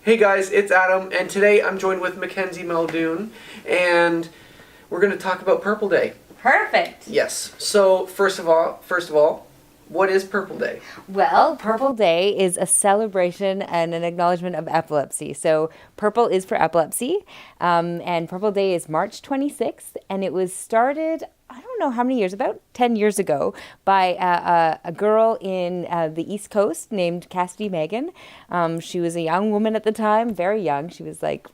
Hey guys, it's Adam, and today I'm joined with Mackenzie Muldoon, and we're going to talk about Purple Day. Perfect. Yes. So first of all, what is Purple Day? Well, Purple Day is a celebration and an acknowledgement of epilepsy. So purple is for epilepsy, and Purple Day is March 26th, and it was started, I don't know how many years, about 10 years ago, by a girl in the East Coast named Cassidy Megan. She was a young woman at the time, very young. She was like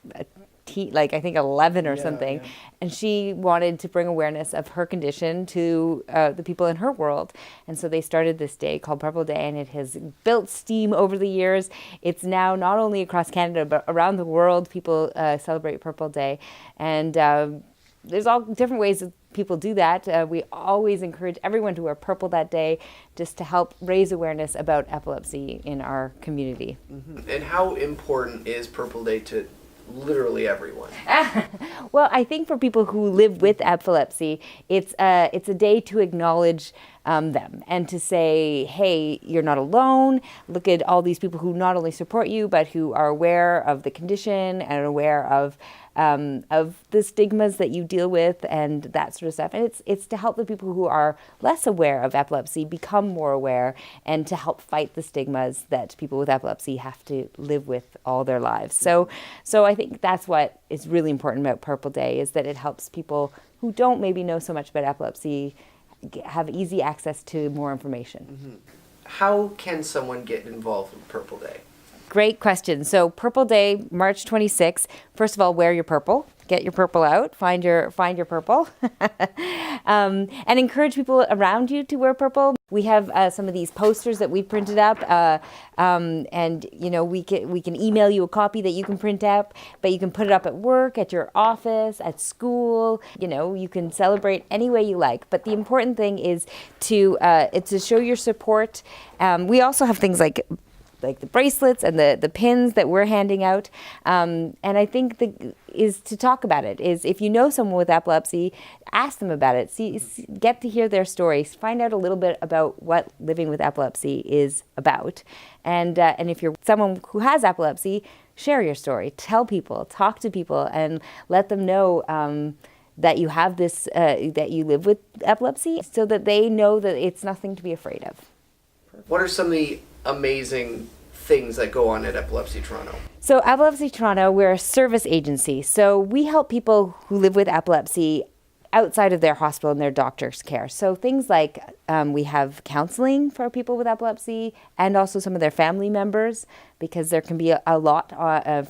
I think 11 or something. Yeah. And she wanted to bring awareness of her condition to the people in her world. And so they started this day called Purple Day, and it has built steam over the years. It's now not only across Canada, but around the world, people celebrate Purple Day. And there's all different ways that people do that. We always encourage everyone to wear purple that day just to help raise awareness about epilepsy in our community. Mm-hmm. And how important is Purple Day to literally everyone? Well, I think for people who live with epilepsy, it's a day to acknowledge them and to say, hey, you're not alone. Look at all these people who not only support you, but who are aware of the condition and aware of the stigmas that you deal with and that sort of stuff. And it's to help the people who are less aware of epilepsy become more aware and to help fight the stigmas that people with epilepsy have to live with all their lives. So I think that's what is really important about Purple Day, is that it helps people who don't maybe know so much about epilepsy have easy access to more information. Mm-hmm. How can someone get involved with Purple Day? Great question. So Purple Day, March 26th. First of all, wear your purple. Get your purple out. Find your purple, and encourage people around you to wear purple. We have some of these posters that we printed up, and we can email you a copy that you can print out. But you can put it up at work, at your office, at school. You can celebrate any way you like. But the important thing is to show your support. We also have things like the bracelets and the pins that we're handing out. And I think is to talk about it. Is if you know someone with epilepsy, ask them about it. Get to hear their stories. Find out a little bit about what living with epilepsy is about. And if you're someone who has epilepsy, share your story. Tell people, talk to people, and let them know that you have this, that you live with epilepsy, so that they know that it's nothing to be afraid of. What are some of the amazing things that go on at Epilepsy Toronto? So Epilepsy Toronto, we're a service agency. So we help people who live with epilepsy outside of their hospital and their doctor's care. So things like we have counseling for people with epilepsy and also some of their family members, because there can be a lot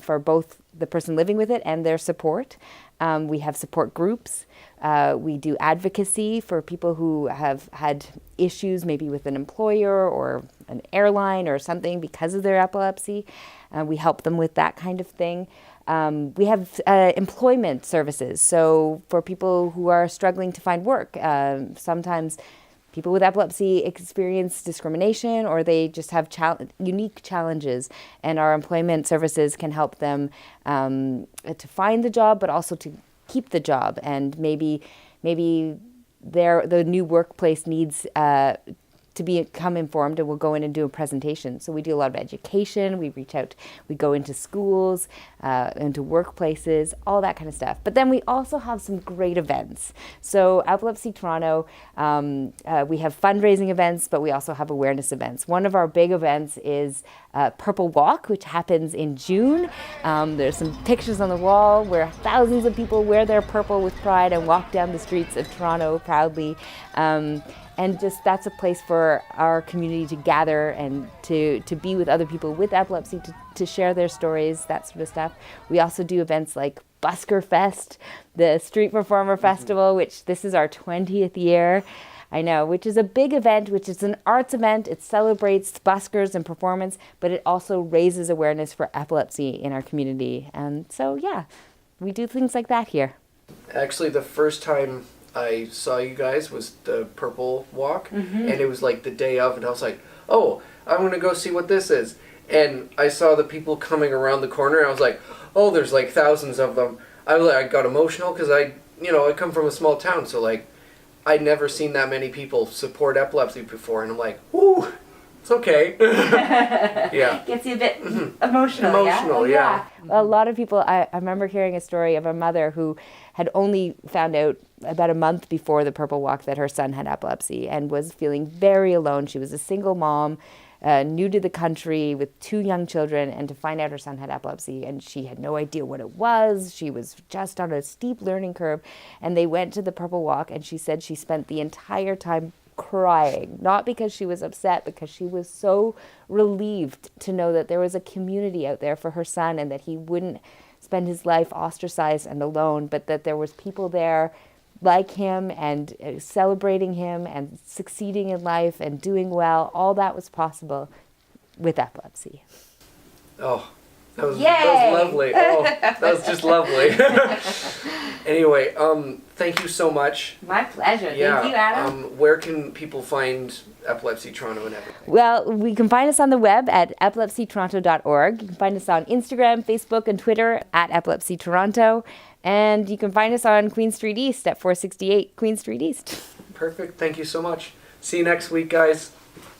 for both the person living with it and their support. We have support groups. We do advocacy for people who have had issues maybe with an employer or an airline or something because of their epilepsy. We help them with that kind of thing. We have employment services. So for people who are struggling to find work, sometimes people with epilepsy experience discrimination, or they just have unique challenges, and our employment services can help them to find the job, but also to keep the job. And maybe the new workplace needs to become informed, and we'll go in and do a presentation. So we do a lot of education. We reach out, we go into schools, into workplaces, all that kind of stuff. But then we also have some great events. So Epilepsy Toronto, we have fundraising events, but we also have awareness events. One of our big events is Purple Walk, which happens in June. There's some pictures on the wall where thousands of people wear their purple with pride and walk down the streets of Toronto proudly. And just that's a place for our community to gather and to be with other people with epilepsy, to share their stories, that sort of stuff. We also do events like Busker Fest, the Street Performer Festival, which this is our 20th year. I know, which is a big event, which is an arts event. It celebrates buskers and performance, but it also raises awareness for epilepsy in our community. And so, yeah, we do things like that here. Actually, the first time I saw you guys was the Purple Walk, and it was like the day of, and I was like, oh, I'm going to go see what this is. And I saw the people coming around the corner, and I was like, oh, there's like thousands of them. I got emotional because I come from a small town, so like I'd never seen that many people support epilepsy before, and I'm like, whoo, It's okay. Yeah. Gets you a bit emotional. Emotional, yeah. A lot of people, I remember hearing a story of a mother who had only found out about a month before the Purple Walk that her son had epilepsy and was feeling very alone. She was a single mom, new to the country with 2 young children, and to find out her son had epilepsy, and she had no idea what it was. She was just on a steep learning curve, and they went to the Purple Walk, and she said she spent the entire time crying, not because she was upset, because she was so relieved to know that there was a community out there for her son and that he wouldn't spend his life ostracized and alone, but that there was people there like him and celebrating him and succeeding in life and doing well. All that was possible with epilepsy. Oh, that was lovely. Oh, that was just lovely. Anyway, thank you so much. My pleasure. Yeah, Thank you, Adam. where can people find Epilepsy Toronto and everything? Well, we can find us on the web at epilepsytoronto.org. You can find us on Instagram, Facebook, and Twitter at Epilepsy Toronto. And you can find us on Queen Street East at 468 Queen Street East. Perfect. Thank you so much. See you next week, guys.